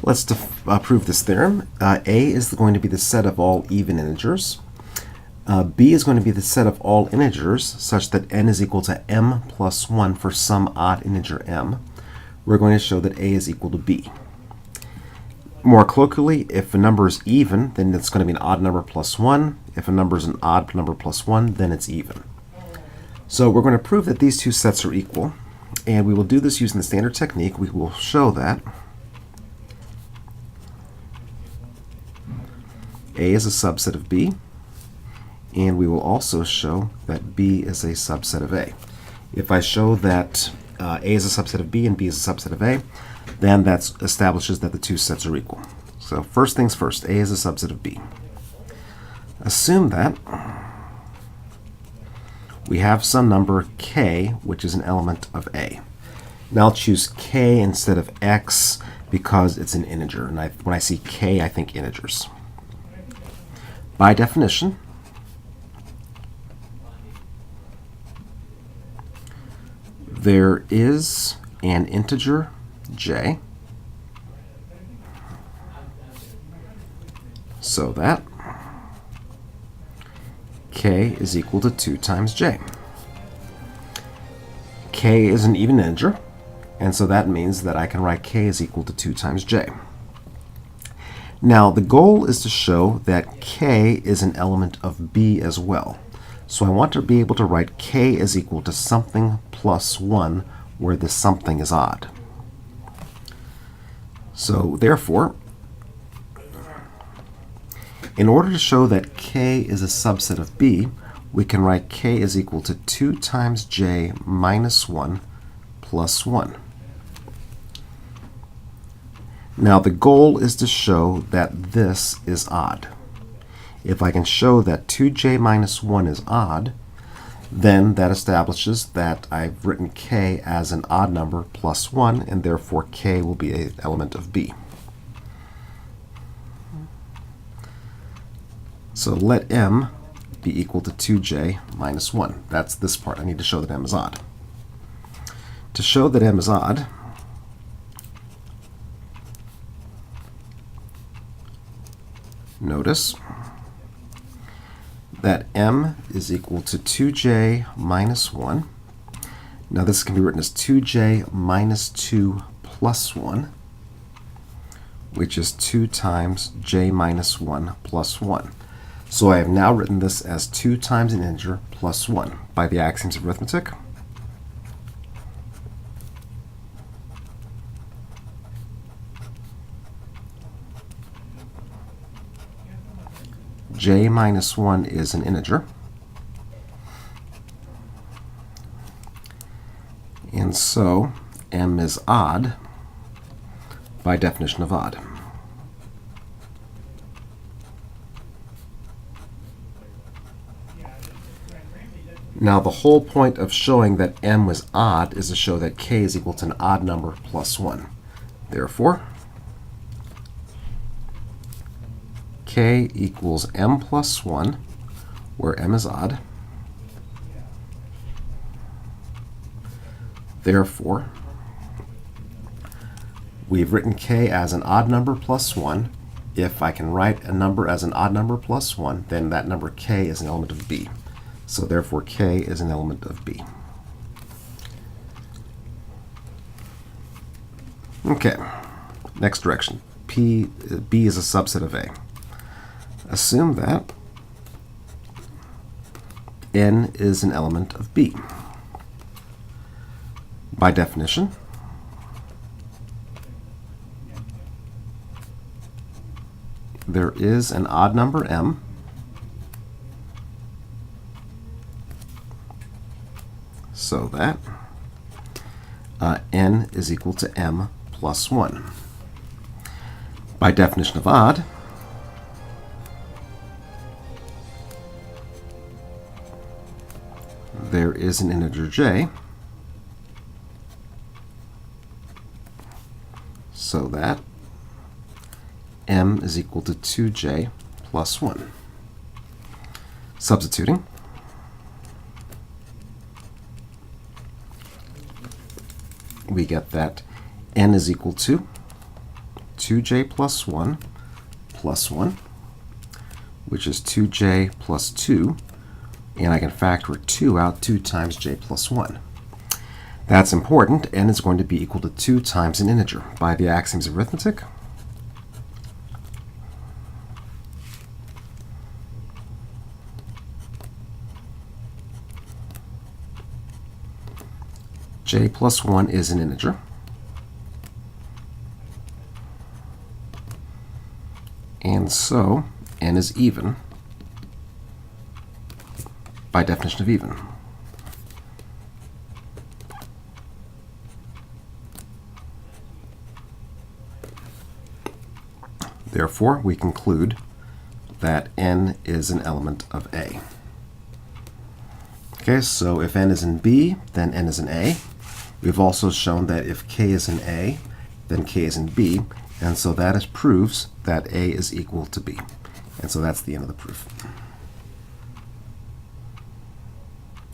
Let's prove this theorem. A is going to be the set of all even integers. B is going to be the set of all integers such that n is equal to m plus 1 for some odd integer m. We're going to show that A is equal to B. More colloquially, if a number is even, then it's going to be an odd number plus 1. If a number is an odd number plus 1, then it's even. So we're going to prove that these two sets are equal, and we will do this using the standard technique. We will show that A is a subset of B, and we will also show that B is a subset of A. If I show that A is a subset of B and B is a subset of A, then that establishes that the two sets are equal. So first things first, A is a subset of B. Assume that we have some number k, which is an element of A. Now I'll choose k instead of x because it's an integer, and when I see k, I think integers. By definition, there is an integer j, so that k is equal to 2 times j. K is an even integer, and so that means that I can write k is equal to 2 times j. Now, the goal is to show that k is an element of B as well. So I want to be able to write k is equal to something plus 1, where this something is odd. So therefore, in order to show that k is a subset of B, we can write k is equal to 2 times j minus 1 plus 1. Now the goal is to show that this is odd. If I can show that 2j minus 1 is odd, then that establishes that I've written k as an odd number plus 1, and therefore k will be an element of B. So let m be equal to 2j minus 1. That's this part. I need to show that m is odd. To show that m is odd, notice that m is equal to 2j minus 1. Now this can be written as 2j minus 2 plus 1, which is 2 times j minus 1 plus 1. So I have now written this as 2 times an integer plus 1 by the axioms of arithmetic. J minus 1 is an integer, and so m is odd by definition of odd. Now the whole point of showing that m was odd is to show that k is equal to an odd number plus 1. Therefore, k equals m plus 1, where m is odd. Therefore, we've written k as an odd number plus 1. If I can write a number as an odd number plus 1, then that number k is an element of B. So therefore, k is an element of B. Okay, next direction. B is a subset of A. Assume that n is an element of B. By definition, there is an odd number m so that n is equal to m plus 1. By definition of odd, there is an integer j so that m is equal to 2j plus 1. Substituting, we get that n is equal to 2j plus 1, which is 2j plus 2, and I can factor 2 out 2 times j plus 1. That's important. N is going to be equal to 2 times an integer. By the axioms of arithmetic, j plus 1 is an integer, and so n is even by definition of even. Therefore, we conclude that n is an element of A. Okay, so if n is in B, then n is in A. We've also shown that if k is in A, then k is in B, and so that proves that A is equal to B. And so that's the end of the proof.